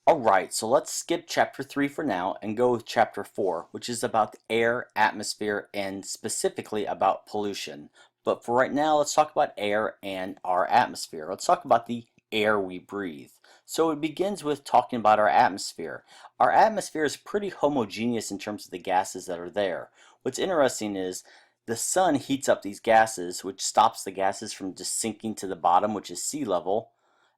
Alright, so let's skip chapter 3 for now and go with chapter 4, which is about the air, atmosphere, and specifically about pollution. But for right now, let's talk about air and our atmosphere. Let's talk about the air we breathe. So it begins with talking about our atmosphere. Our atmosphere is pretty homogeneous in terms of the gases that are there. What's interesting is the sun heats up these gases, which stops the gases from just sinking to the bottom, which is sea level,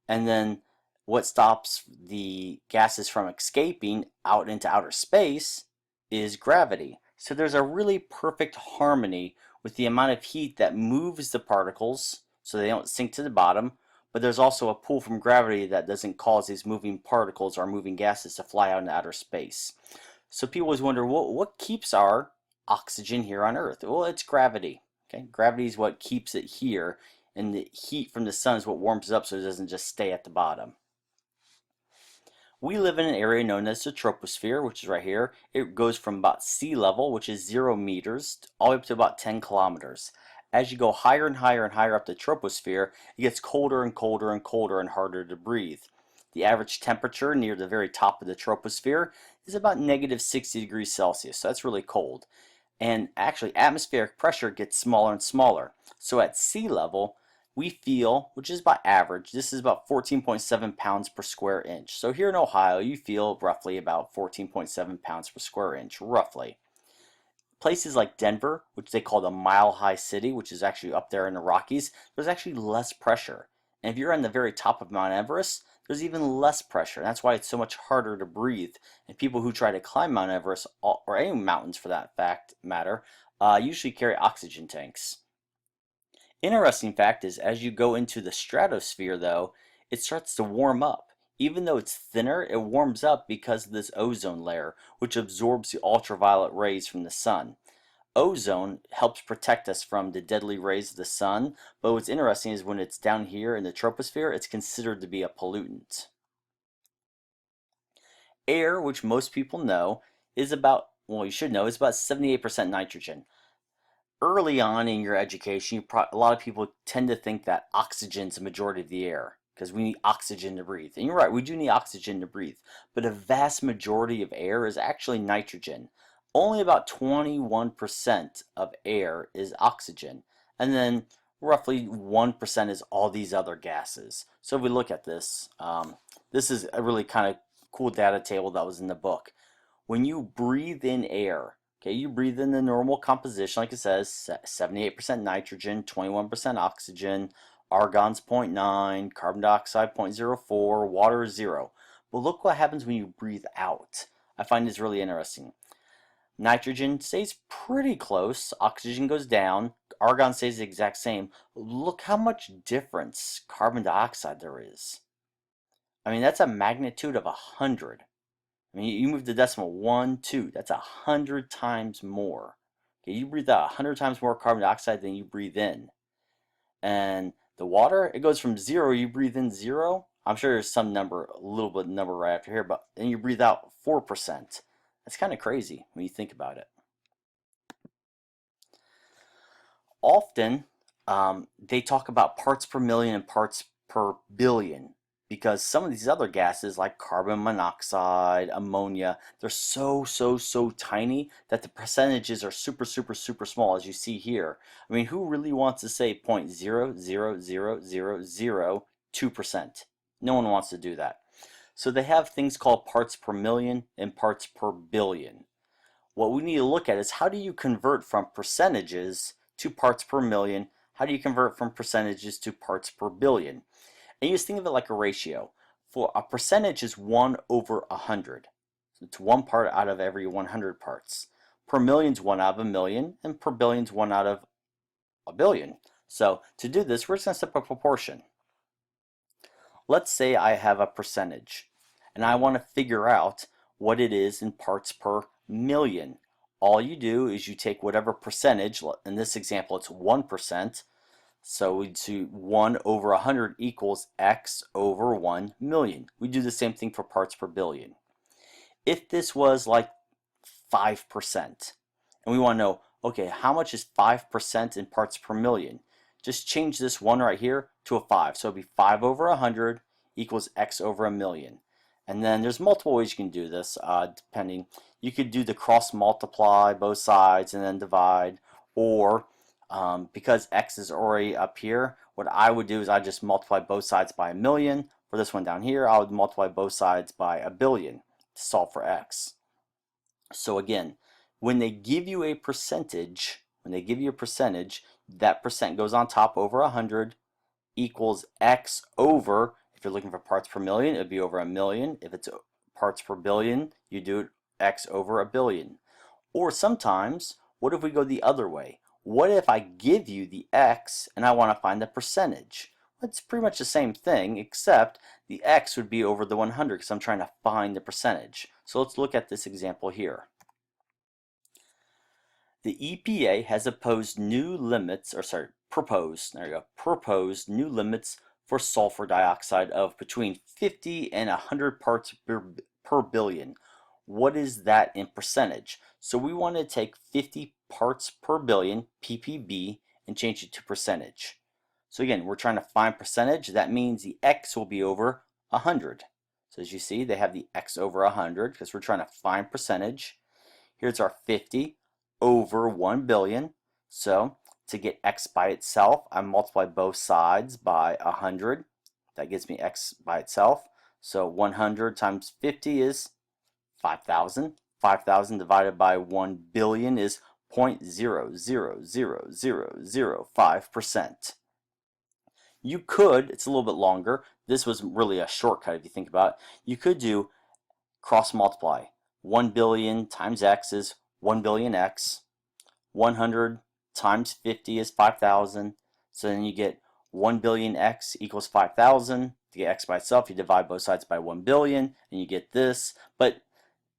and then what stops the gases from escaping out into outer space is gravity. So there's a really perfect harmony with the amount of heat that moves the particles so they don't sink to the bottom, but there's also a pull from gravity that doesn't cause these moving particles or moving gases to fly out into outer space. So people always wonder, well, what keeps our oxygen here on Earth? Well, it's gravity. Okay, gravity is what keeps it here, and the heat from the sun is what warms it up so it doesn't just stay at the bottom. We live in an area known as the troposphere, which is right here. It goes from about sea level, which is 0 meters, all the way up to about 10 kilometers. As you go higher and higher and higher up the troposphere, it gets colder and colder and colder and harder to breathe. The average temperature near the very top of the troposphere is about negative 60 degrees Celsius, so that's really cold. And actually, atmospheric pressure gets smaller and smaller. So at sea level, we feel, which is about average, this is about 14.7 pounds per square inch. So here in Ohio, you feel roughly about 14.7 pounds per square inch, roughly. Places like Denver, which they call the Mile High City, which is actually up there in the Rockies, there's actually less pressure. And if you're on the very top of Mount Everest, there's even less pressure. And that's why it's so much harder to breathe. And people who try to climb Mount Everest, or any mountains for that matter, usually carry oxygen tanks. Interesting fact is, as you go into the stratosphere, though, it starts to warm up. Even though it's thinner, it warms up because of this ozone layer, which absorbs the ultraviolet rays from the sun. Ozone helps protect us from the deadly rays of the sun, but what's interesting is when it's down here in the troposphere, it's considered to be a pollutant. Air, which most people know, is about, well, you should know, is about 78% nitrogen. Early on in your education, a lot of people tend to think that oxygen's the majority of the air because we need oxygen to breathe. And you're right, we do need oxygen to breathe. But a vast majority of air is actually nitrogen. Only about 21% of air is oxygen. And then roughly 1% is all these other gases. So if we look at this, this is a really kind of cool data table that was in the book. When you breathe in air, okay, you breathe in the normal composition, like it says, 78% nitrogen, 21% oxygen, argon's 0.9, carbon dioxide 0.04, water is 0. But look what happens when you breathe out. I find this really interesting. Nitrogen stays pretty close, oxygen goes down, argon stays the exact same. Look how much difference carbon dioxide there is. I mean, that's a magnitude of 100. I mean, you move the decimal 1, 2, that's 100 times more. Okay, you breathe out 100 times more carbon dioxide than you breathe in. And the water, it goes from 0, you breathe in 0. I'm sure there's some number, a little bit number right after here, but then you breathe out 4%. That's kind of crazy when you think about it. Often, they talk about parts per million and parts per billion, because some of these other gases like carbon monoxide, ammonia, they're so tiny that the percentages are super small, as you see here. I mean, who really wants to say 0.00002%? No one wants to do that. So they have things called parts per million and parts per billion. What we need to look at is, how do you convert from percentages to parts per million? How do you convert from percentages to parts per billion? And you just think of it like a ratio. For a percentage is 1 over 100. So it's one part out of every 100 parts. Per million is 1 out of a million, and per billion is 1 out of a billion. So to do this, we're just going to set up a proportion. Let's say I have a percentage, and I want to figure out what it is in parts per million. All you do is you take whatever percentage, in this example it's 1%, so we do 1 over 100 equals x over 1 million. We do the same thing for parts per billion. If this was like 5%, and we want to know, okay, how much is 5% in parts per million? Just change this 1 right here to a 5. So it'd be 5 over 100 equals x over a million. And then there's multiple ways you can do this, depending. You could do the cross multiply both sides and then divide, or because x is already up here, what I would do is I just multiply both sides by 1,000,000. For this one down here, I would multiply both sides by 1,000,000,000 to solve for x. So again, when they give you a percentage, that percent goes on top over 100 equals x over, if you're looking for parts per million, it would be over 1,000,000. If it's parts per billion, you do it x over 1,000,000,000. Or sometimes, what if we go the other way? What if I give you the x and I want to find the percentage? It's pretty much the same thing, except the x would be over the 100 because I'm trying to find the percentage. So let's look at this example here. The EPA has proposed new limits for sulfur dioxide of between 50 and 100 parts per billion. What is that in percentage? So we want to take 50 parts per billion, ppb, and change it to percentage. So again, we're trying to find percentage. That means the x will be over 100. So as you see, they have the x over 100 because we're trying to find percentage. Here's our 50 over 1 billion. So to get x by itself, I multiply both sides by 100. That gives me x by itself. So 100 times 50 is 5,000. 5,000 divided by 1 billion is 0.00005%. You could, it's a little bit longer, this was really a shortcut if you think about it, you could do cross multiply. 1 billion times x is 1 billion x. 100 times 50 is 5,000. So then you get 1 billion x equals 5,000. To get x by itself, you divide both sides by 1 billion, and you get this. But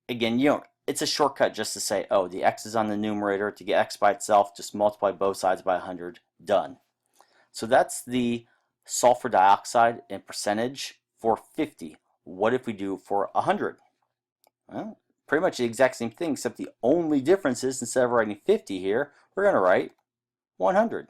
again, it's a shortcut just to say, oh, the x is on the numerator. To get x by itself, just multiply both sides by 100. Done. So that's the sulfur dioxide in percentage for 50. What if we do for 100? Well, pretty much the exact same thing, except the only difference is instead of writing 50 here, we're going to write 100.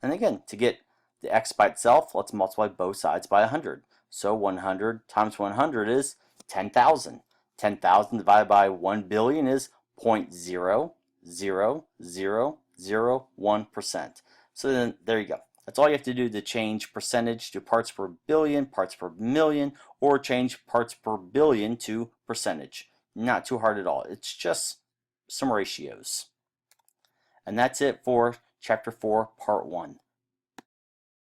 And again, to get the x by itself, let's multiply both sides by 100. So 100 times 100 is 10,000. 10,000 divided by 1 billion is 0.00001%. So then there you go. That's all you have to do to change percentage to parts per billion, parts per million, or change parts per billion to percentage. Not too hard at all. It's just some ratios. And that's it for Chapter 4, Part 1.